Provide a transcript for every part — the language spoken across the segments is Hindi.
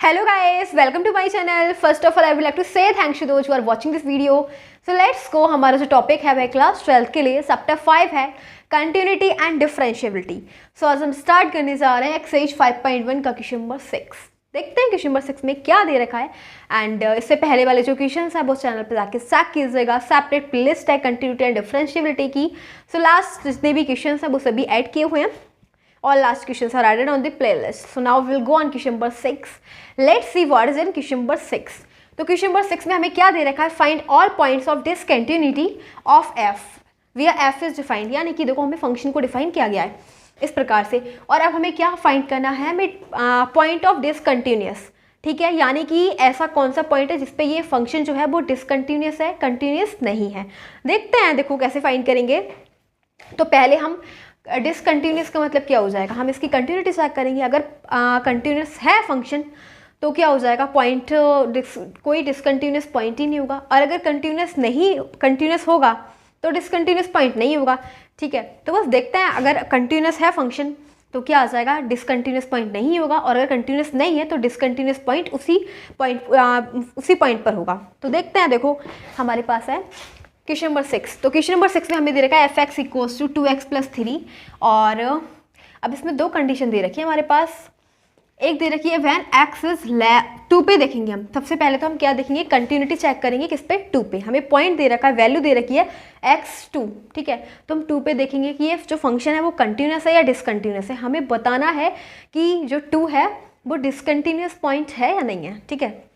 Hello guys, welcome to my channel. First of all, I would like to say thanks to those who are watching this video. So let's go. हमारा जो टॉपिक है वह क्लास 12 के लिए चैप्टर 5 है कंटिन्यूटी एंड डिफरेंशिएबिलिटी. सो आज हम स्टार्ट करने जा रहे हैं एक्सरसाइज 5.1 का क्वेश्चन नंबर 6. देखते हैं क्वेश्चन नंबर 6 में क्या दे रखा है. एंड इससे पहले वाले जो क्वेश्चन है वो चैनल पर जाके चेक कीजिएगा. सेपरेट प्लेलिस्ट है कंटिन्यूटी एंड डिफरेंशिएबिलिटी की. सो लास्ट जितने भी क्वेश्चन है वो सभी ऐड किए हुए हैं. All last questions are added on the playlist. So now we will go on question number 6. Let's see what is in question number 6. तो question number 6 में हमें क्या दे रखा है? Find all points of discontinuity of f where f is defined. यानी कि देखो हमें फंक्शन को डिफाइन किया गया है इस प्रकार से. और अब हमें क्या फाइंड करना है? हमें पॉइंट ऑफ डिसकंटिन्यूस. ठीक है, यानी कि ऐसा कौन सा पॉइंट है जिसपे ये फंक्शन जो है वो डिसकंटिन्यूस है, कंटिन्यूस नहीं है. देखते हैं देखो कैसे फाइंड करेंगे. तो पहले हम डिसकंटिन्यूस का मतलब क्या हो जाएगा, हम इसकी कंटिन्यूटी चेक करेंगे. अगर कंटिन्यूस है फंक्शन तो क्या हो जाएगा, पॉइंट कोई डिसकंटिन्यूस पॉइंट ही नहीं होगा. और अगर कंटिन्यूस होगा तो डिसकंटिन्यूस पॉइंट नहीं होगा. ठीक है, तो बस देखते हैं. अगर कंटिन्यूस है फंक्शन तो क्या आ जाएगा, डिसकंटिन्यूस पॉइंट नहीं होगा. और अगर कंटिन्यूस नहीं है तो डिसकंटिन्यूस पॉइंट उसी पॉइंट पर होगा. तो देखते हैं. देखो हमारे पास है क्वेश्चन नंबर 6. तो क्वेश्चन नंबर 6 में हमें दे रखा है f(x = 2x + 3). और अब इसमें दो कंडीशन दे रखी है हमारे पास. एक दे रखी है व्हेन x इज 2 पे. देखेंगे हम सबसे पहले तो हम क्या देखेंगे, कंटिन्यूटी चेक करेंगे किस पे, 2 पे. हमें पॉइंट दे रखा है, वैल्यू दे रखी है x2. ठीक है, तो हम 2 पे देखेंगे कि ये जो फंक्शन है वो कंटिन्यूस है या डिसकंटिन्यूस है. हमें बताना है कि जो 2 है वो डिसकंटिन्यूस पॉइंट है या नहीं है. ठीक है,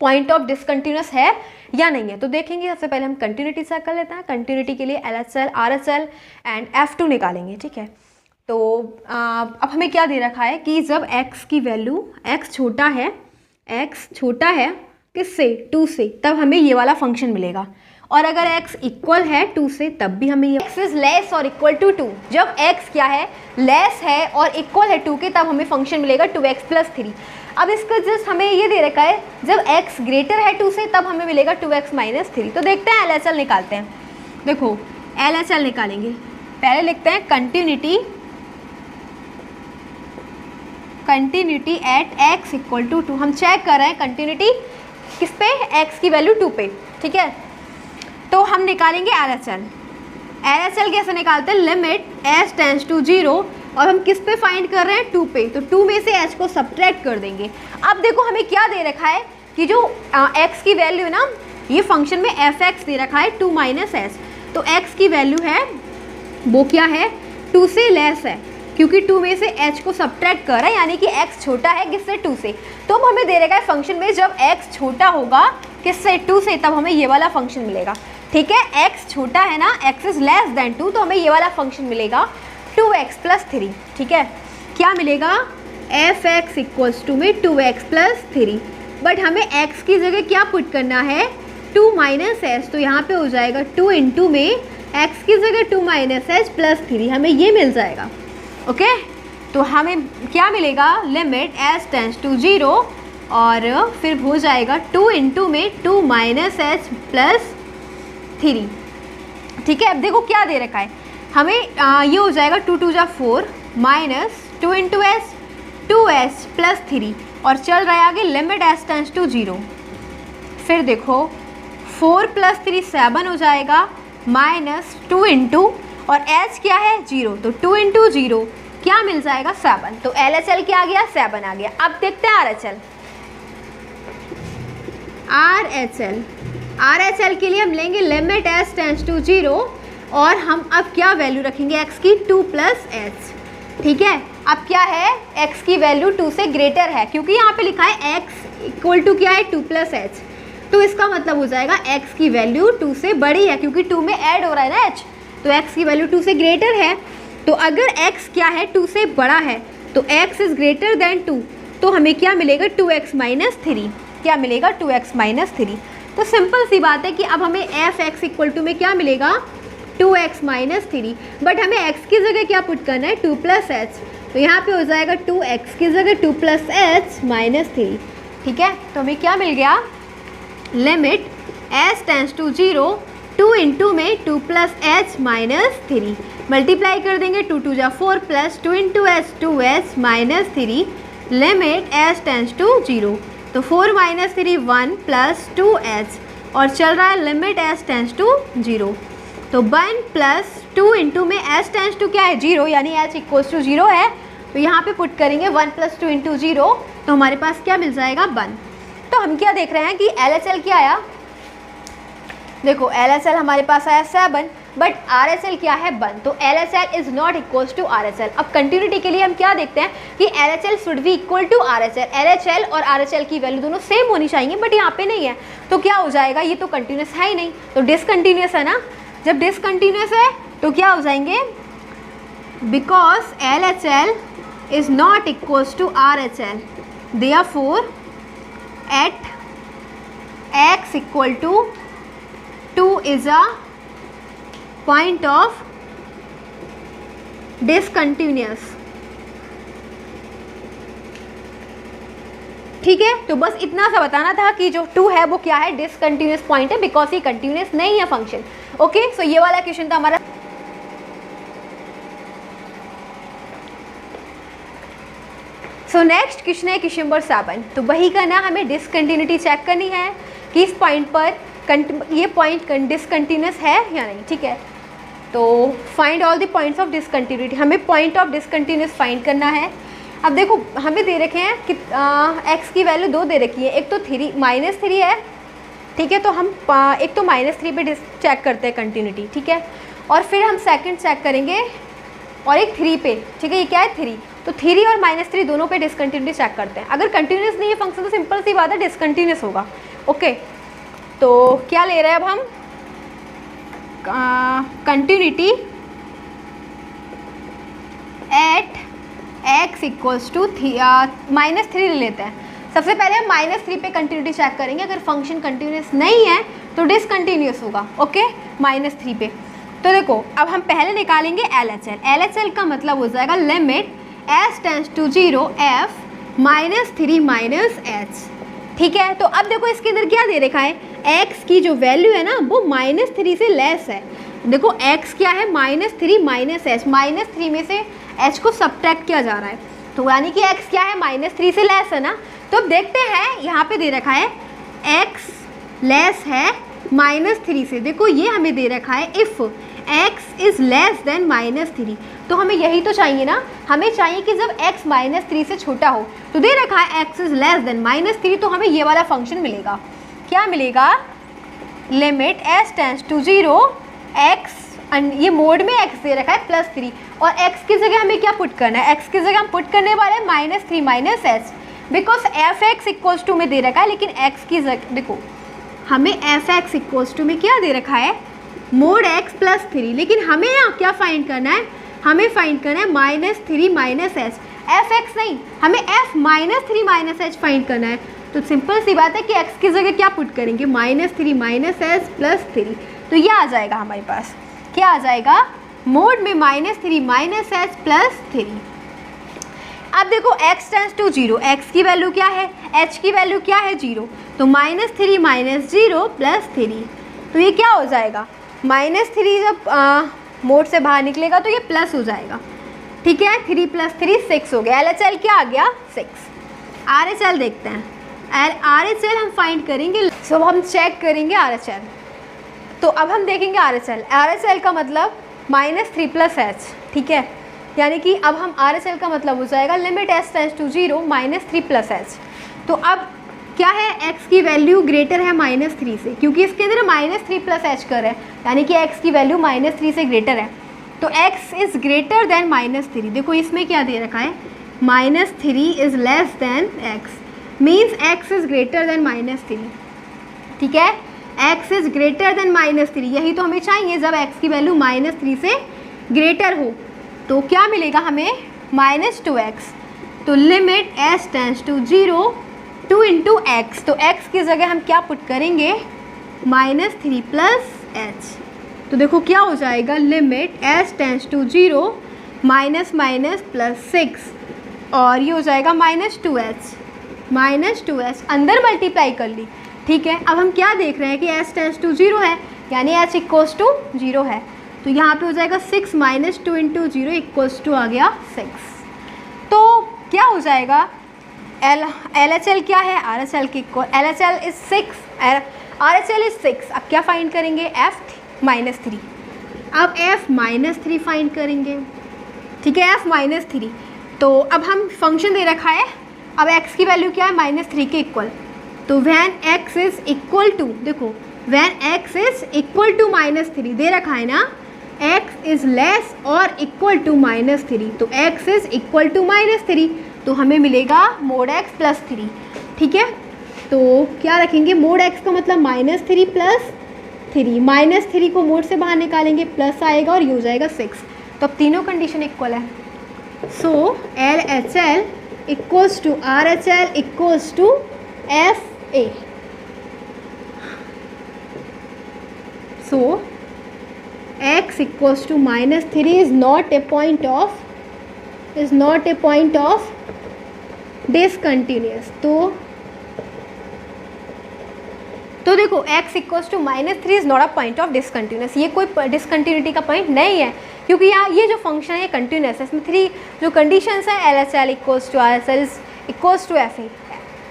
पॉइंट ऑफ डिसकंटिन्यूस है या नहीं है. तो देखेंगे सबसे पहले हम कंटिन्यूटी चेक कर लेते हैं. कंटिन्यूटी के लिए LHL, RHL एंड F2 निकालेंगे. ठीक है, तो अब हमें क्या दे रखा है कि जब x की वैल्यू x छोटा है किससे, 2 से, तब हमें ये वाला फंक्शन मिलेगा. और अगर x इक्वल है 2 से तब भी हमें ये x इज लेस और इक्वल टू 2. जब x क्या है, लेस है और इक्वल है 2 के, तब हमें फंक्शन मिलेगा 2x + 3. अब इसका जस्ट हमें ये दे रखा है जब x ग्रेटर है 2 से तब हमें मिलेगा 2x - 3. तो देखते हैं LHL निकालते हैं. देखो LHL निकालेंगे. पहले लिखते हैं कंटिन्यूटी एट x = 2. हम चेक कर रहे हैं कंटिन्यूटी किस पे, x की वैल्यू 2 पे. ठीक है, तो हम निकालेंगे LHL कैसे निकालते हैं, लिमिट h टेंड्स टू 0. और हम किस पे फाइंड कर रहे हैं, 2 पे. तो 2 में से h को सब्ट्रैक्ट कर देंगे. अब देखो हमें क्या दे रखा है कि जो x की वैल्यू है ना, ये फंक्शन में f(x) दे रखा है 2 - h. तो x की वैल्यू है वो क्या है, 2 से लेस है, क्योंकि 2 में से h को सब्ट्रैक्ट कर रहा है, यानी कि x छोटा है किससे, 2 से. तो अब हमें दे रखा है फंक्शन में जब x छोटा होगा किससे, 2 से, तब हमें ये वाला फंक्शन मिलेगा. ठीक है, x छोटा है ना, x इज लेस देन 2, तो हमें ये वाला फंक्शन मिलेगा 2x + 3. ठीक है, क्या मिलेगा, f(x) = में 2x + 3. बट हमें x की जगह क्या पुट करना है, 2 - h. तो यहाँ पे हो जाएगा 2 × में x की जगह 2 - h + 3. हमें ये मिल जाएगा. ओके, तो हमें क्या मिलेगा, लिमिट h टेंड्स टू 0 और फिर हो जाएगा 2 × में 2 - h + 3. ठीक है, अब देखो क्या दे रखा है हमें, ये हो जाएगा 2 × 2 = 4 - 2 × h 2h + 3. और चल रहा है आगे, लिमिट h टेंड्स टू 0. फिर देखो 4 + 3 7 हो जाएगा, -2 × और h क्या है, 0. तो 2 × 0 क्या मिल जाएगा, 7. तो LHL क्या आ गया, 7 आ गया. अब देखते हैं RHL के लिए हम लेंगे लिमिट h टेंड्स टू 0 और हम अब क्या वैल्यू रखेंगे, x की 2 + h. ठीक है, अब क्या है, x की वैल्यू 2 से ग्रेटर है, क्योंकि यहाँ पे लिखा है x = क्या है, 2 + h. तो इसका मतलब हो जाएगा x की वैल्यू 2 से बड़ी है, क्योंकि 2 में ऐड हो रहा है ना h. तो x की वैल्यू 2 से ग्रेटर है. तो अगर x क्या है, 2 से बड़ा है, तो x इज ग्रेटर देन 2. तो हमें क्या मिलेगा, 2x - 3. क्या मिलेगा, 2x - 3. तो सिंपल सी बात है कि अब हमें f(x) = में क्या मिलेगा, 2x - 3. बट हमें x की जगह क्या पुट करना है, 2 + h. तो यहाँ पे हो जाएगा 2x की जगह 2 + h - 3. ठीक है, तो हमें क्या मिल गया, लिमिट h टेंड्स टू 0 2 × में 2 + h - 3. मल्टीप्लाई कर देंगे, 2 × 2 = 4 + 2 × h 2h - 3 limit h tends to 0। तो 4 - 3 1 प्लस 2h और चल रहा है लिमिट एच टेंस टू 0। तो 1 प्लस 2 इंटू में एच टेंस टू क्या है 0, यानी एच इक्वल्स टू 0 है। तो यहाँ पे पुट करेंगे 1 प्लस 2 इंटू 0, तो हमारे पास क्या मिल जाएगा 1। तो हम क्या देख रहे हैं कि LHL क्या आया, देखो LHL हमारे पास आया 7, बट RHL क्या है 1। तो LHL is not equals to RHL। अब कंटिन्यूटी के लिए हम क्या देखते हैं कि LHL should be equal to RHL। LHL और RHL की वैल्यू दोनों सेम होनी चाहिए, बट यहाँ पे नहीं है। तो क्या हो जाएगा, ये तो कंटिन्यूस है ही नहीं, तो डिसकंटिन्यूस है ना। जब डिसकंटिन्यूस है तो क्या हो जाएंगे, because LHL is not equals to RHL, therefore at x equal to 2 is a point of discontinuous। ठीक है, तो बस इतना सा बताना था कि जो 2 है वो क्या है, डिसकंटिन्यूस पॉइंट है, बिकॉज ये कंटिन्यूस नहीं है फंक्शन। ओके, सो ये वाला क्वेश्चन था हमारा। सो नेक्स्ट क्वेश्चन है क्वेश्चन नंबर 7। तो वही करना, हमें डिसकंटिन्यूटी चेक करनी है कि इस पॉइंट पर ये पॉइंट डिसकंटिन्यूस है या नहीं। ठीक है, तो find all the points of discontinuity, हमें पॉइंट ऑफ डिसकंटिन्यूस फाइंड करना है। अब देखो हमें दे रखे हैं कि x की वैल्यू 2 दे रखी है, एक तो -3 है। ठीक है, तो हम एक तो -3 पे चेक करते हैं कंटिन्यूटी। ठीक है, और फिर हम सेकंड चेक करेंगे और एक 3 पे। ठीक है, ये क्या है 3, तो 3 और -3 दोनों पे डिसकंटिन्यूटी चेक करते हैं। अगर कंटिन्यूस नहीं है फंक्शन तो सिंपल सी बात है डिसकंटिन्यूस होगा। ओके, तो क्या ले रहे हैं अब हम, continuity at x equals to -3 ले लेते हैं। सबसे पहले हम -3 पे कंटिन्यूटी चेक करेंगे, अगर फंक्शन कंटिन्यूस नहीं है तो डिसकंटिन्यूस होगा। ओके, -3 पे। तो देखो अब हम पहले निकालेंगे LHL। LHL का मतलब हो जाएगा limit h tends to 0 f -3 -h। ठीक है, तो अब देखो इसके अंदर क्या दे रखा है, x की जो वैल्यू है ना वो -3 से लेस है। देखो x क्या है -3 -h, -3 में से h को सब्ट्रैक्ट किया जा रहा है, तो यानी कि x क्या है -3 से लेस है ना। तो अब देखते हैं, यहाँ पे दे रखा है x लेस है -3 से। देखो ये हमें दे रखा है if x is less than -3, तो हमें यही तो चाहिए ना, हमें चाहिए कि जब x -3 से छोटा हो। तो दे रखा है x इज़ लेस देन -3, तो हमें ये वाला फंक्शन मिलेगा। क्या मिलेगा, limit h tends to 0 x, ये मोड में x दे रखा है +3, और x की जगह हमें क्या पुट करना है, x की जगह हम पुट करने वाले हैं -3 -h, because f(x) equals to में दे रखा है, लेकिन x की जगह देखो हमें f(x) इक्वल्स टू में क्या दे रखा है, मोड x +3, लेकिन हमें यहाँ क्या फाइंड करना है, हमें फाइंड करना है -3 -h, f(x) नहीं, हमें f -3 -h फाइंड करना है। तो सिंपल सी बात है कि x की जगह क्या पुट करेंगे, -3 -h +3, तो ये आ जाएगा हमारे पास, क्या आ जाएगा, मोड में -3 -h +3। अब देखो x टेंस टू 0, x की वैल्यू क्या है, h की वैल्यू क्या है 0, तो -3 - 0 +3, तो ये क्या हो जाएगा, -3 जब मोड से बाहर निकलेगा तो ये प्लस हो जाएगा। ठीक है, 3 + 3 6 हो गया। LHL क्या आ गया 6। RHL देखते हैं, RHL हम फाइंड करेंगे। सो अब हम चेक करेंगे RHL। तो अब हम देखेंगे RHL का मतलब -3 + h। ठीक है, यानी कि अब हम RHL का मतलब हो जाएगा limit h tends to 0 -3 + h। तो अब क्या है, x की वैल्यू ग्रेटर है -3 से, क्योंकि इसके अंदर -3 + h कर है, यानी कि x की वैल्यू -3 से ग्रेटर है। तो x इज़ ग्रेटर देन -3। देखो इसमें क्या दे रखा है, -3 is less than x, means x is greater than -3। ठीक है, x इज़ ग्रेटर देन -3, यही तो हमें चाहिए जब x की वैल्यू -3 से ग्रेटर हो। तो क्या मिलेगा हमें, -2x। तो limit h tends to 0 2 into x, तो x की जगह हम क्या पुट करेंगे, -3 + h। तो देखो क्या हो जाएगा, लिमिट h टेंस टू 0 -6, और ये हो जाएगा -2h अंदर मल्टीप्लाई कर ली। ठीक है, अब हम क्या देख रहे हैं कि h टेंस टू 0 है, यानी h इक्वल्स टू 0 है, तो यहाँ पे हो जाएगा 6 - 2 इंटू 0 इक्वल्स टू आ गया 6। तो क्या हो जाएगा, एल एच एल क्या है, आर एच एल के equal, L H L is 6, are H L is 6। अब क्या फाइंड करेंगे, f-3। अब f-3 फाइंड करेंगे, ठीक है, f-3। तो अब हम फंक्शन दे रखा है, अब x की वैल्यू क्या है, -3 के इक्वल। तो when x is equal to, देखो when x is equal to -3 दे रखा है ना, x इज लेस और इक्वल टू -3, तो x इज इक्वल टू -3, तो हमें मिलेगा mod x प्लस 3, ठीक है। तो क्या रखेंगे, mod x का मतलब -3 प्लस 3, -3 को मोड से बाहर निकालेंगे, प्लस आएगा और ये हो जाएगा 6। तो अब तीनों कंडीशन इक्वल है। So L H L equals to R H L equals to F a. So x equals to -3 is not a point of discontinuous. तो देखो x equals to -3 is not a point of discontinuous, ये कोई डिसकंटिन्यूटी का पॉइंट नहीं है, क्योंकि यहाँ ये जो फंक्शन है ये कंटिन्यूअस है। इसमें 3 जो कंडीशंस हैं, L H L equals to R H L equals to F A,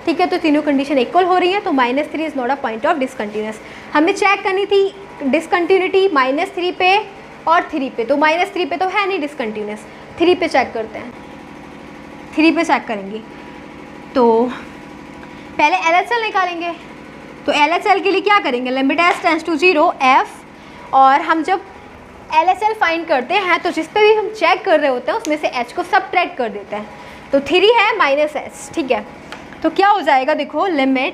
ठीक है। तो तीनों कंडीशन इक्वल हो रही है, तो -3 is not a point of discontinuous. हमें चेक करनी थी डिसकंटिन्यूटी -3 पे और 3 पे, तो -3 पे तो है नहीं डिसकंटिन्यूअस, 3 पे चेक करते हैं, 3 पे चेक करेंगे। तो पहले एल एच एल निकालेंगे, तो एल एच एल के लिए क्या करेंगे, limit s tends to 0 f, और हम जब एल एच एल फाइंड करते हैं तो जिस पे भी हम चेक कर रहे होते हैं उसमें से एच को सबट्रैक्ट कर देते हैं, तो 3 है -h, ठीक है। तो क्या हो जाएगा, देखो लिमिट,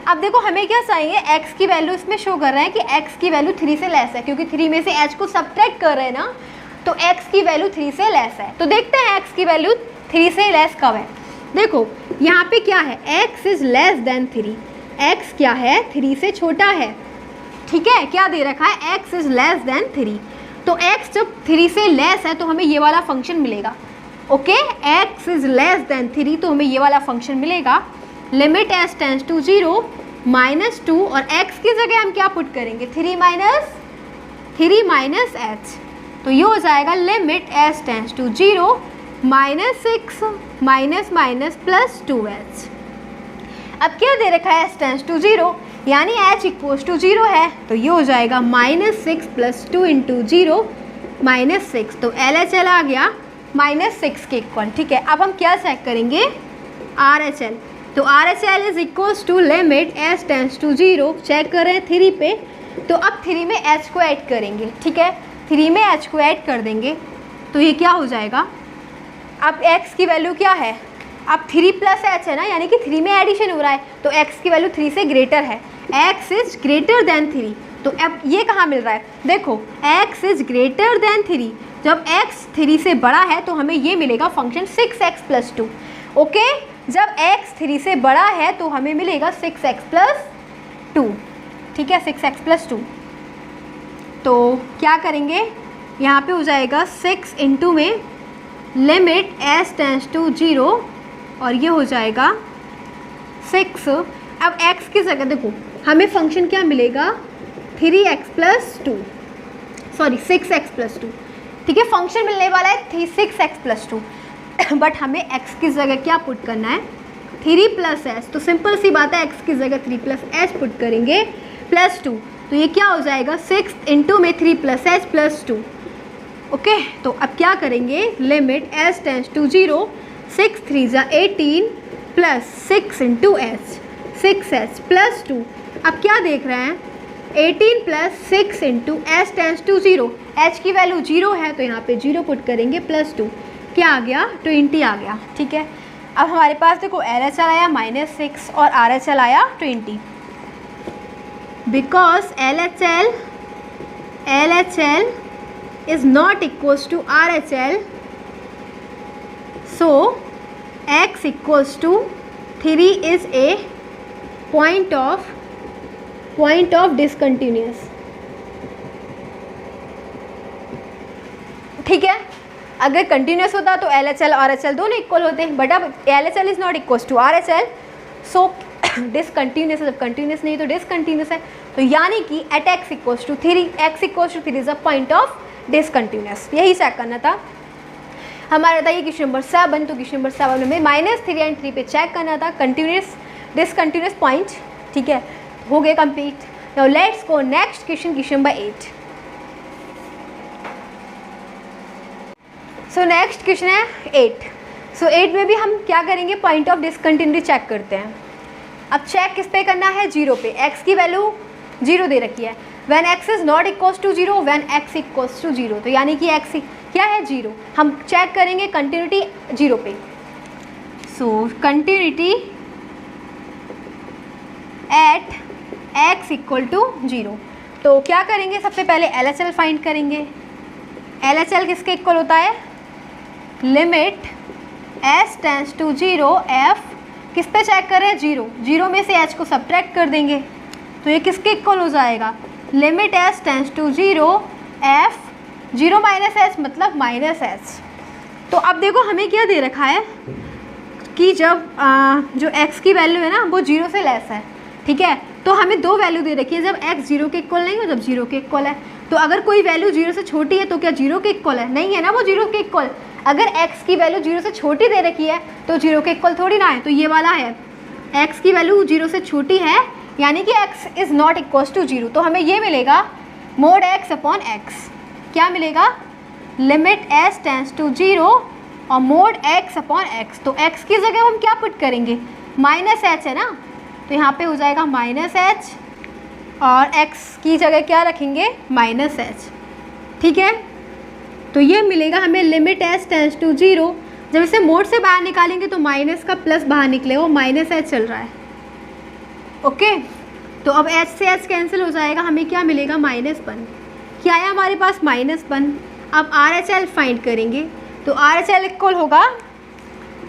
अब देखो हमें क्या चाहिए, x की वैल्यू इसमें शो कर रहे हैं कि x की वैल्यू 3 से लेस है, क्योंकि 3 में से h को सबट्रैक्ट कर रहे हैं ना, तो x की वैल्यू 3 से लेस है। तो देखते हैं x की वैल्यू 3 से लेस कब है। देखो यहाँ पे क्या है, x is less than 3, x क्या है, 3 से छोटा है, ठीक है। क्या दे रखा है, x इज़ लेस देन 3, तो x जब 3 से लेस है तो हमें ये वाला फंक्शन मिलेगा, okay. x is less than 3, तो हमें ये वाला फंक्शन मिलेगा। लिमिट s टेंड्स टू 0 -2, और x की जगह हम क्या पुट करेंगे, 3 माइनस h, तो ये हो जाएगा limit s tends to 0 -6 minus plus 2h। अब क्या दे रखा है, s टेंड्स टू 0, यानी h इक्वल्स टू 0 है, तो ये हो जाएगा -6 प्लस 2 इंटू 0 -6, तो एल एच एल आ गया -6 के इक्वल, ठीक है। अब हम क्या चेक करेंगे, आर एच एल, तो R H L is equals to limit s tends to 0, check कर रहे हैं 3 पे, तो अब 3 में h को ऐड करेंगे, ठीक है, 3 में h को ऐड कर देंगे, तो ये क्या हो जाएगा, अब x की वैल्यू क्या है, अब 3 प्लस h है ना, यानी कि 3 में एडिशन हो रहा है, तो x की वैल्यू 3 से ग्रेटर है, x इज ग्रेटर देन 3, तो अब ये कहाँ मिल रहा है, देखो x इज ग्रेटर देन 3, जब x 3 से बड़ा है तो हमें ये मिलेगा फंक्शन 6x प्लस 2, ओके। जब x 3 से बड़ा है तो हमें मिलेगा 6x प्लस 2, ठीक है, 6x प्लस 2। तो क्या करेंगे, यहाँ पे हो जाएगा 6 इंटू में लिमिट s टेंड्स टू 0, और ये हो जाएगा 6। अब x की जगह देखो हमें फंक्शन क्या मिलेगा, 3x plus 2, sorry 6x plus 2, ठीक है, फंक्शन मिलने वाला है 6x प्लस 2, बट हमें x की जगह क्या पुट करना है, 3 प्लस h, तो सिंपल सी बात है x की जगह 3 प्लस h पुट करेंगे प्लस 2, तो ये क्या हो जाएगा 6 इंटू में 3 प्लस h प्लस 2, ओके। तो अब क्या करेंगे, लिमिट s टेंड्स टू 0, 6 3 ज़ा 18 plus 6 into h, 6h plus 2, अब क्या देख रहे हैं, 18 plus 6 into s tends to 0, h की वैल्यू 0 है तो यहाँ पे 0 पुट करेंगे प्लस 2, क्या आ गया, 20 आ गया, ठीक है। अब हमारे पास देखो एल एच एल आया -6 और आर एच एल आया 20, because L H L is not equals to R H L, so x equals to 3 is a point of discontinuous, ठीक है। अगर कंटिन्यूस होता तो L H L R H L दोनों इक्वल होते हैं, बट अब L H L is not equals to R H L, so discontinuous है, जब कंटिन्यूस नहीं तो डिसकंटिन्यूस है, तो यानी कि at x equals to 3, x equals to 3 is a point of discontinuous, यही चेक करना था। हमारा था ये क्वेश्चन नंबर 7। तो क्वेश्चन नंबर 7 में -3 एंड 3 पे चेक करना था कंटिन्यूस डिसकंटिन्यूस पॉइंट, ठीक है, हो गए complete. Now let's go next question, question number 8। So next question है 8। सो 8 में भी हम क्या करेंगे, पॉइंट ऑफ डिसकंटिन्यूटी चेक करते हैं। अब चेक किस पे करना है, 0 पे। x की वैल्यू 0 दे रखी है, when x is not equals to 0, when x equals to 0, तो यानी कि x क्या है 0। हम चेक करेंगे कंटिन्यूटी 0 पे। So continuity at x equal to 0, तो क्या करेंगे, सबसे पहले LHL फाइंड करेंगे। LHL किसके इक्वल होता है, limit s tends to 0 f, किस पे चेक करें, 0। 0 में से h को सब्ट्रैक्ट कर देंगे तो ये किसके इक्वल हो जाएगा, limit s tends to 0 f 0 minus h मतलब माइनस h। तो अब देखो हमें क्या दे रखा है कि जब जो x की वैल्यू है ना वो 0 से लेस है, ठीक है, तो हमें दो वैल्यू दे रखी है, जब x 0 के इक्वल नहीं हो, जब 0 के इक्वल है। तो अगर कोई वैल्यू 0 से छोटी है तो क्या 0 के इक्वल है, नहीं है ना वो 0 के इक्वल। अगर x की वैल्यू 0 से छोटी दे रखी है तो 0 के इक्वल थोड़ी ना है, तो ये वाला है x की वैल्यू 0 से छोटी है यानी कि x is not equals to 0, तो हमें ये मिलेगा मोड x अपॉन x। क्या मिलेगा, लिमिट s टेंस टू 0 और मोड x अपॉन x। तो x की जगह हम क्या पुट करेंगे, माइनस h है ना, तो यहाँ पे हो जाएगा माइनस h और x की जगह क्या रखेंगे, माइनस h, ठीक है। तो ये मिलेगा हमें लिमिट s टेंस टू 0। जब इसे मोड से बाहर निकालेंगे तो माइनस का प्लस बाहर निकलेगा, वो माइनस h चल रहा है, ओके। तो अब h से h कैंसिल हो जाएगा, हमें क्या मिलेगा, -1। क्या आया हमारे पास, -1। अब RHL फाइंड करेंगे, तो RHL इक्वल होगा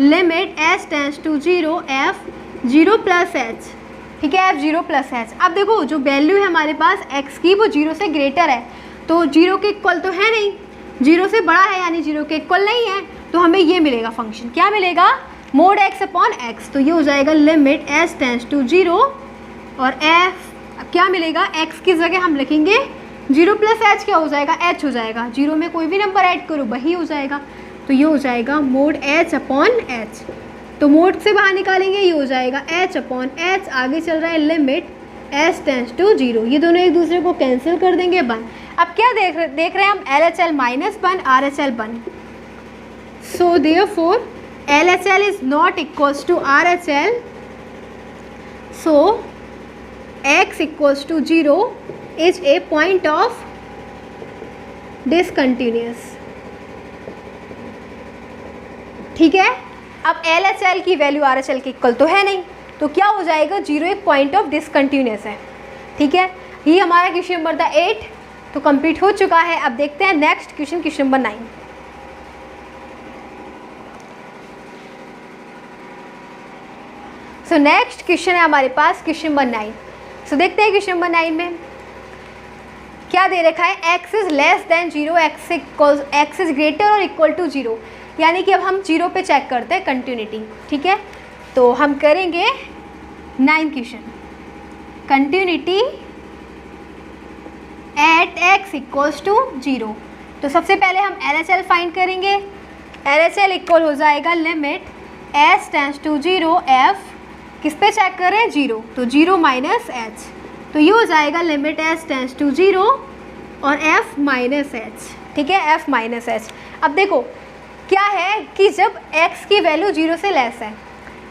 limit s tends to 0 f 0 plus h, ठीक है, f 0 प्लस h। अब देखो जो वैल्यू है हमारे पास x की वो 0 से ग्रेटर है, तो 0 के इक्वल तो है नहीं, 0 से बड़ा है यानी 0 के इक्वल नहीं है, तो हमें ये मिलेगा फंक्शन, क्या मिलेगा, मोड x अपॉन x। तो ये हो जाएगा लिमिट s टेंस टू 0 और f क्या मिलेगा, x की जगह हम लिखेंगे 0 प्लस h, क्या हो जाएगा, h हो जाएगा। 0 में कोई भी नंबर ऐड करो वही हो जाएगा, तो ये हो जाएगा मोड h अपॉन h। तो मोड से बाहर निकालेंगे, ये हो जाएगा h अपॉन h। आगे चल रहा है लिमिट s टेंस टू 0, ये दोनों एक दूसरे को कैंसिल कर देंगे, 1। अब क्या देख रहे हैं हम, LHL -1 RHL 1। So therefore LHL is not equals to RHL, so x equals to 0 is a point of discontinuous, ठीक है। अब LHL की वैल्यू RHL के इक्वल तो है नहीं, तो क्या हो जाएगा, 0 एक पॉइंट ऑफ डिसकंटिन्यूअस है, ठीक है। ये हमारा क्वेश्चन नंबर था 8, तो कंप्लीट हो चुका है। अब देखते हैं next question, question number 9। So next question है हमारे पास क्वेश्चन नंबर 9। सो देखते हैं क्वेश्चन नंबर 9 में क्या दे रखा है, x is less than 0, x is greater और इक्वल टू 0, यानी कि अब हम 0 पे चेक करते हैं कंटिन्यूटी, ठीक है। तो हम करेंगे 9 question, continuity at x equals to 0। तो सबसे पहले हम LHL फाइंड करेंगे। LHL इक्वल हो जाएगा limit s tends to 0 f, किस पे चेक करें, 0, तो 0 माइनस h। तो ये हो जाएगा लिमिट s टेंस टू 0 और f माइनस h, ठीक है, f माइनस h। अब देखो क्या है कि जब x की वैल्यू 0 से लेस है,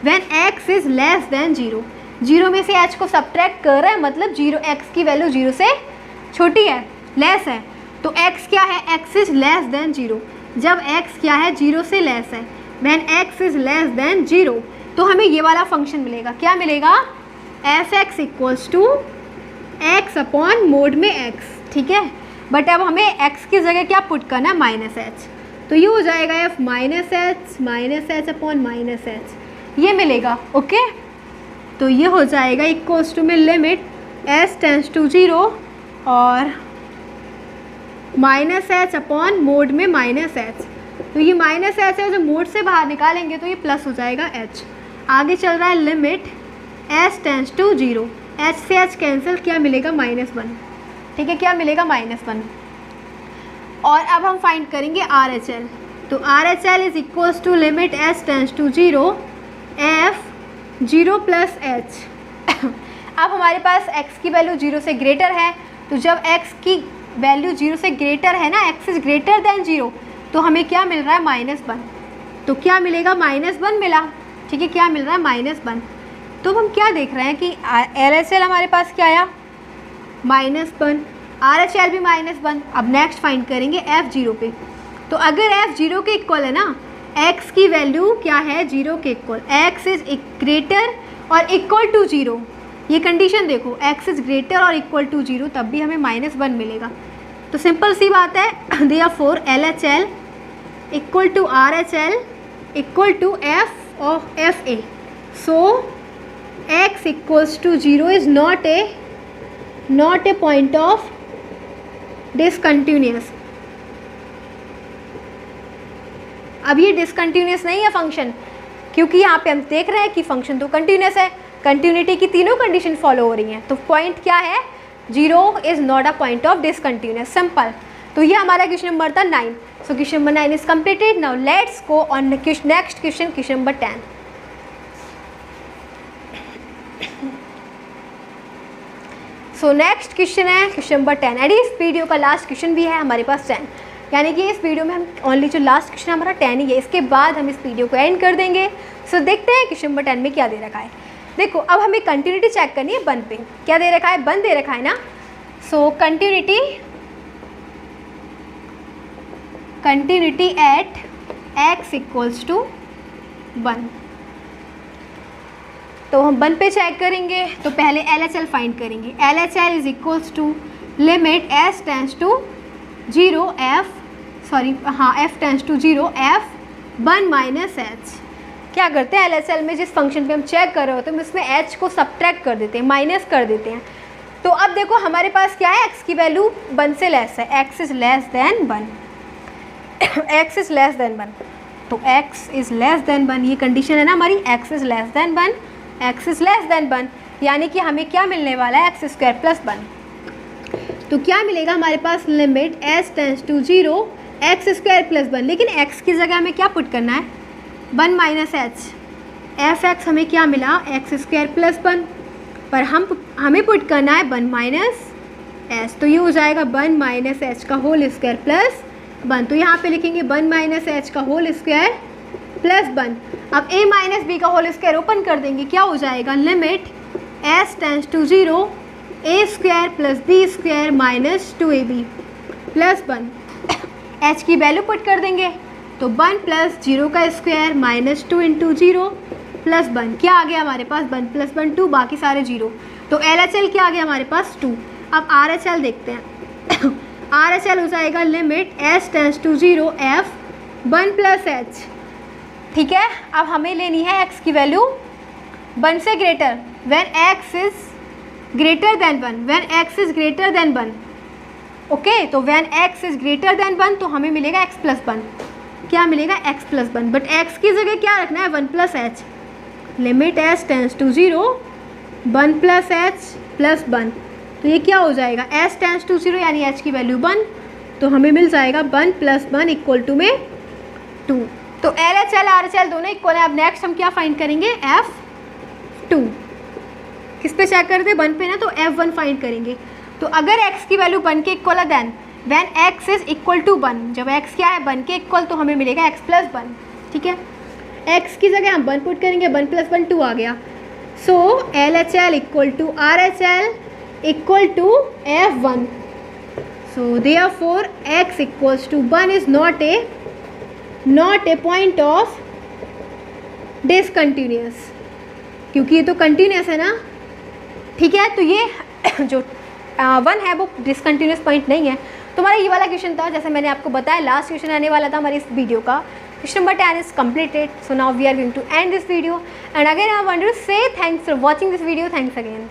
when x is less than 0, 0 में से h को सब्ट्रैक्ट कर रहा है, मतलब 0, x की वैल्यू 0 से छोटी है, लेस है, तो x क्या है, x इज़ लेस देन 0। जब x क्या है, 0 से लेस है, when x is less than 0, तो हमें ये वाला फंक्शन मिलेगा, क्या मिलेगा, f(x) equals to x upon mode में x, ठीक है। बट अब हमें x की जगह क्या पुट करना है, माइनस h, तो ये हो जाएगा f minus h upon minus h, ये मिलेगा, ओके। तो ये हो जाएगा इक्वल्स टू में लिमिट s टेंस टू 0 और माइनस h अपॉन मोड में माइनस h। तो ये माइनस h है, जो मोड से बाहर निकालेंगे तो ये प्लस हो जाएगा h। आगे चल रहा है limit s tends to 0, h से h कैंसिल, क्या मिलेगा, -1, ठीक है, क्या मिलेगा, -1। और अब हम फाइंड करेंगे RHL। तो RHL is equals to limit s tends to 0 f 0 plus h। अब हमारे पास x की वैल्यू 0 से ग्रेटर है, तो जब x की वैल्यू 0 से ग्रेटर है ना, x इज ग्रेटर देन 0, तो हमें क्या मिल रहा है -1। तो क्या मिलेगा, -1 मिला। ठीक है, क्या मिल रहा है, -1। तो हम क्या देख रहे हैं कि LHL हमारे पास क्या आया, -1, RHL भी -1। अब नेक्स्ट फाइंड करेंगे F0 पे। तो अगर F0 के इक्वल है ना, x की वैल्यू क्या है, 0 के इक्वल, x इज ग्रेटर और इक्वल टू 0, ये कंडीशन देखो, x इज ग्रेटर और इक्वल टू 0, तब भी हमें -1 मिलेगा। तो सिंपल सी बात है, therefore LHL equal to RHL equal to F of FA। So x equals to 0 is not a point of discontinuous. अब ये डिसकंटिन्यूअस नहीं है फंक्शन, क्योंकि यहाँ पे हम देख रहे हैं कि फंक्शन तो कंटिन्यूअस है, कंटिन्यूटी की तीनों कंडीशन फॉलो हो रही हैं। तो पॉइंट क्या है, 0 is not a point of discontinuous, simple. तो ये हमारा क्वेश्चन नंबर था 9। So question number 9 is completed. Now let's go on next question, question number 10। So next question है क्वेश्चन नंबर 10, एंड इस वीडियो का लास्ट क्वेश्चन भी है हमारे पास 10, यानी कि इस वीडियो में हम ओनली जो लास्ट क्वेश्चन हमारा 10 ही है, इसके बाद हम इस वीडियो को एंड कर देंगे। सो देखते हैं क्वेश्चन नंबर 10 में क्या दे रखा है। देखो, अब हमें कंटिन्यूटी चेक करनी है 1 पे। क्या दे रखा है, 1 दे रखा है ना। So continuity at x equals to 1। तो हम 1 पे चेक करेंगे, तो पहले LHL फाइंड करेंगे। LHL is equals to limit s tends to 0 f tends to 0 f 1 minus h। क्या करते हैं LHL में, जिस फंक्शन पे हम चेक कर रहे होते हैं उसमें h को सब्ट्रैक्ट कर देते हैं, माइनस कर देते हैं। तो अब देखो हमारे पास क्या है, x की वैल्यू 1 से लेस है, x is less than 1 x is less than 1। तो x इज लेस देन 1, ये कंडीशन है ना हमारी, x is less than 1, x is less than 1, यानी कि हमें क्या मिलने वाला है, x स्क्वायर प्लस 1। तो क्या मिलेगा हमारे पास, limit s tends to 0 x square plus 1, लेकिन x की जगह हमें क्या पुट करना है, 1 माइनस एच। एफ एक्स हमें क्या मिला, एक्स स्क्वायर प्लस 1, पर हमें पुट करना है 1 माइनस एच। तो ये हो जाएगा 1 माइनस एच का होल स्क्वायर प्लस 1। तो यहाँ पे लिखेंगे 1 माइनस एच का होल स्क्वायर प्लस 1। अब a माइनस बी का होल स्क्वायर ओपन कर देंगे, क्या हो जाएगा, limit s tends to 0 a square plus b square minus 2ab plus 1। h की वैल्यू पुट कर देंगे, तो 1 प्लस 0 का स्क्वायर माइनस 2 इंटू 0 प्लस 1। क्या आ गया हमारे पास, 1 प्लस 1 2, बाकी सारे 0। तो LHL क्या आ गया हमारे पास, 2। अब RHL देखते हैं RHL हो जाएगा limit s tends to 0 f 1 plus h। ठीक है, अब हमें लेनी है x की वैल्यू 1 से greater, when x is greater than 1, when x is greater than 1। Okay, तो when x is greater than 1 तो हमें मिलेगा x प्लस 1। क्या मिलेगा, x प्लस 1, बट x की जगह क्या रखना है, 1 plus h। Limit s tends to 0 1 plus h plus 1। तो ये क्या हो जाएगा, s टेंस टू 0 यानी h की वैल्यू 1, तो हमें मिल जाएगा 1 प्लस 1 इक्वल टू में 2। तो LHL RHL दोनों इक्वल है। अब नेक्स्ट हम क्या फाइंड करेंगे, F2। किस पे चेक करते हैं, 1 पे ना, तो F1 फाइंड करेंगे। तो अगर x की वैल्यू 1 के इक्वल है, then when x is equal to 1, जब x क्या है 1 के इक्वल, तो हमें मिलेगा x प्लस 1। ठीक है, x की जगह हम 1 पुट करेंगे, 1 प्लस 1 2 आ गया। So LHL equal to RHL equal to F1। So therefore x equals to 1 is not a point of discontinuous, क्योंकि ये तो कंटिन्यूअस है ना। ठीक है, तो ये जो 1 है वो डिसकंटिन्यूअस पॉइंट नहीं है। तो हमारा ये वाला क्वेश्चन था, जैसे मैंने आपको बताया लास्ट क्वेश्चन आने वाला था हमारी इस वीडियो का। Question number 10 is completed. So now we are going to end this video, and again I want to say thanks for watching this video. Thanks again.